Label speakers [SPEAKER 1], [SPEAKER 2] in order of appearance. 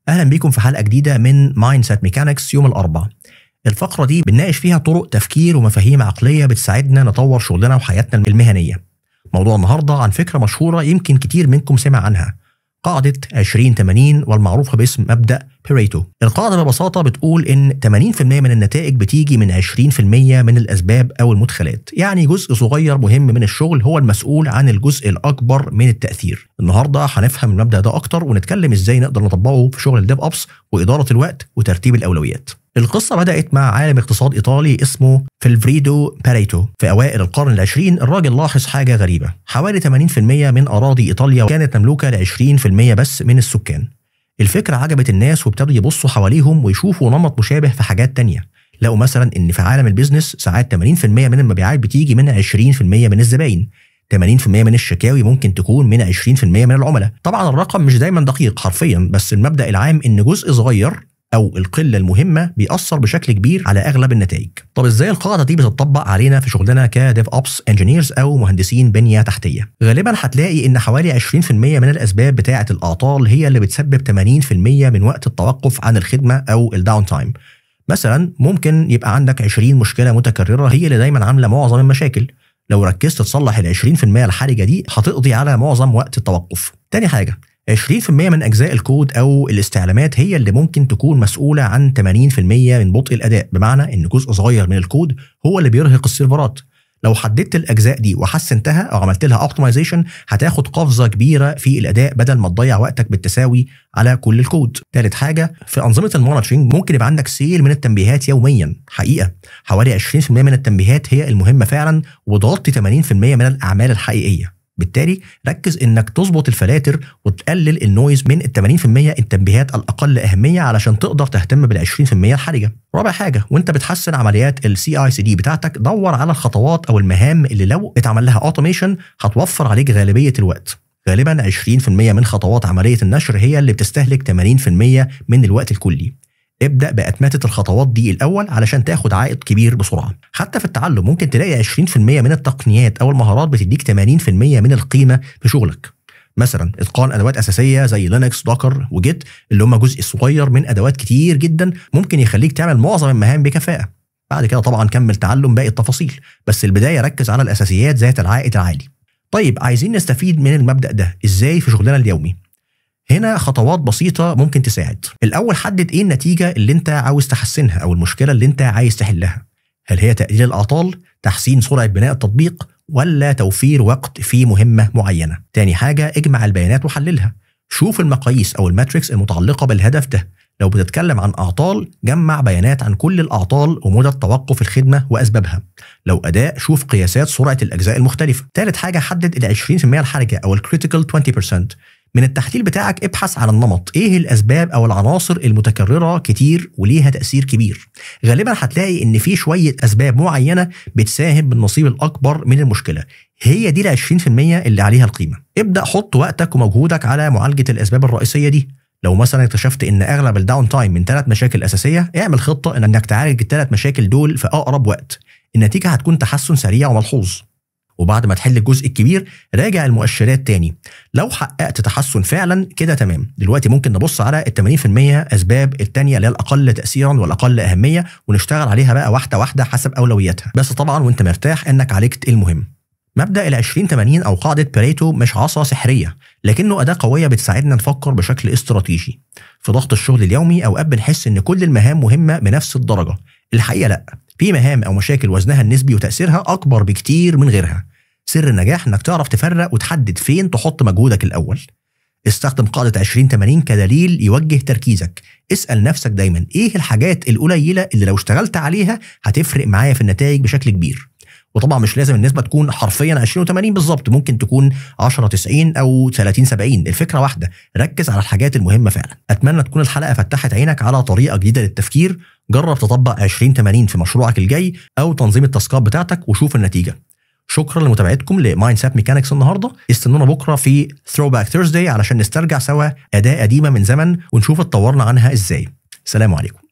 [SPEAKER 1] أهلا بيكم في حلقة جديدة من Mindset Mechanics يوم الأربعاء. الفقرة دي بنناقش فيها طرق تفكير ومفاهيم عقلية بتساعدنا نطور شغلنا وحياتنا المهنية. موضوع النهاردة عن فكرة مشهورة يمكن كتير منكم سمع عنها، قاعدة 20-80 والمعروفة باسم مبدأ باريتو. القاعدة ببساطة بتقول إن 80% من النتائج بتيجي من 20% من الأسباب أو المدخلات، يعني جزء صغير مهم من الشغل هو المسؤول عن الجزء الأكبر من التأثير. النهاردة هنفهم المبدأ ده أكتر ونتكلم إزاي نقدر نطبقه في شغل الديف أوبس وإدارة الوقت وترتيب الأولويات. القصة بدأت مع عالم اقتصاد إيطالي اسمه فيلفريدو باريتو. في أوائل القرن العشرين الراجل لاحظ حاجة غريبة، حوالي 80% من أراضي إيطاليا كانت مملوكة ل20% بس من السكان. الفكرة عجبت الناس وابتدوا يبصوا حواليهم ويشوفوا نمط مشابه في حاجات تانية. لقوا مثلا إن في عالم البيزنس ساعات 80% من المبيعات بتيجي من 20% من الزباين، 80% من الشكاوي ممكن تكون من 20% من العملاء. طبعا الرقم مش دايما دقيق حرفيا، بس المبدأ العام إن جزء صغير أو القلة المهمة بيأثر بشكل كبير على أغلب النتائج. طب إزاي القاعدة دي بتطبق علينا في شغلنا كديف أوبس انجينيرز أو مهندسين بنية تحتية؟ غالبا هتلاقي إن حوالي 20% من الأسباب بتاعة الأعطال هي اللي بتسبب 80% من وقت التوقف عن الخدمة أو الداون تايم. مثلا ممكن يبقى عندك 20 مشكلة متكررة هي اللي دايما عاملة معظم المشاكل. لو ركزت تصلح ال 20% الحرجة دي هتقضي على معظم وقت التوقف. تاني حاجة، 20% من أجزاء الكود أو الاستعلامات هي اللي ممكن تكون مسؤولة عن 80% من بطء الأداء، بمعنى إن جزء صغير من الكود هو اللي بيرهق السيرفرات. لو حددت الأجزاء دي وحسنتها أو عملت لها اوبتمايزيشن هتاخد قفزة كبيرة في الأداء بدل ما تضيع وقتك بالتساوي على كل الكود. ثالث حاجة، في أنظمة المونيتورنج ممكن يبقى عندك سيل من التنبيهات يوميا. حقيقة حوالي 20% من التنبيهات هي المهمة فعلا وتغطي 80% من الأعمال الحقيقية. بالتالي ركز انك تظبط الفلاتر وتقلل النويز من ال 80% التنبيهات الاقل اهميه علشان تقدر تهتم بال 20% الحرجه. رابع حاجه، وانت بتحسن عمليات السي اي سي دي بتاعتك دور على الخطوات او المهام اللي لو اتعمل لها اوتوميشن هتوفر عليك غالبيه الوقت. غالبا 20% من خطوات عمليه النشر هي اللي بتستهلك 80% من الوقت الكلي. ابدأ بأتمتة الخطوات دي الأول علشان تاخد عائد كبير بسرعة. حتى في التعلم ممكن تلاقي 20% من التقنيات أو المهارات بتديك 80% من القيمة في شغلك. مثلا إتقان أدوات أساسية زي لينكس دوكر وجيت اللي هم جزء صغير من أدوات كتير جدا ممكن يخليك تعمل معظم المهام بكفاءة. بعد كده طبعا كمل تعلم باقي التفاصيل، بس البداية ركز على الأساسيات ذات العائد العالي. طيب عايزين نستفيد من المبدأ ده إزاي في شغلنا اليومي؟ هنا خطوات بسيطة ممكن تساعد. الأول حدد إيه النتيجة اللي أنت عاوز تحسنها أو المشكلة اللي أنت عايز تحلها. هل هي تقليل الأعطال، تحسين سرعة بناء التطبيق، ولا توفير وقت في مهمة معينة؟ تاني حاجة، اجمع البيانات وحللها. شوف المقاييس أو الماتريكس المتعلقة بالهدف ده. لو بتتكلم عن أعطال جمع بيانات عن كل الأعطال ومدة توقف الخدمة وأسبابها. لو أداء شوف قياسات سرعة الأجزاء المختلفة. ثالث حاجة، حدد ال 20% الحرجة أو الكريتيكال 20%. من التحليل بتاعك ابحث عن النمط، ايه الاسباب او العناصر المتكرره كتير وليها تاثير كبير. غالبا هتلاقي ان في شويه اسباب معينه بتساهم بالنصيب الاكبر من المشكله، هي دي ال 20% اللي عليها القيمه. ابدا حط وقتك ومجهودك على معالجه الاسباب الرئيسيه دي. لو مثلا اكتشفت ان اغلب الداون تايم من 3 مشاكل اساسيه، اعمل خطه انك تعالج ال3 مشاكل دول في اقرب وقت. النتيجه هتكون تحسن سريع وملحوظ. وبعد ما تحل الجزء الكبير راجع المؤشرات تاني. لو حققت تحسن فعلا كده تمام. دلوقتي ممكن نبص على ال 80% اسباب التانية اللي هي الاقل تاثيرا والاقل اهميه ونشتغل عليها بقى واحده واحده حسب اولوياتها، بس طبعا وانت مرتاح انك عالجت المهم. مبدأ ال 20-80 او قاعده باريتو مش عصا سحريه، لكنه اداه قويه بتساعدنا نفكر بشكل استراتيجي. في ضغط الشغل اليومي اوقات بنحس ان كل المهام مهمه بنفس الدرجه. الحقيقه لا، في مهام أو مشاكل وزنها النسبي وتأثيرها أكبر بكتير من غيرها. سر النجاح إنك تعرف تفرق وتحدد فين تحط مجهودك الأول. استخدم قاعدة 20-80 كدليل يوجه تركيزك. اسأل نفسك دايما إيه الحاجات القليلة اللي لو اشتغلت عليها هتفرق معايا في النتائج بشكل كبير. وطبعا مش لازم النسبة تكون حرفيا 20-80 بالظبط، ممكن تكون 10-90 أو 30-70. الفكرة واحدة، ركز على الحاجات المهمة فعلا. أتمنى تكون الحلقة فتحت عينك على طريقة جديدة للتفكير. جرب تطبق 20-80 في مشروعك الجاي أو تنظيم التاسكات بتاعتك وشوف النتيجة. شكرا لمتابعتكم لمايندسيت ميكانكس النهارده. استنونا بكره في Throwback Thursday علشان نسترجع سوا أداة قديمة من زمن ونشوف اتطورنا عنها ازاي. سلام عليكم.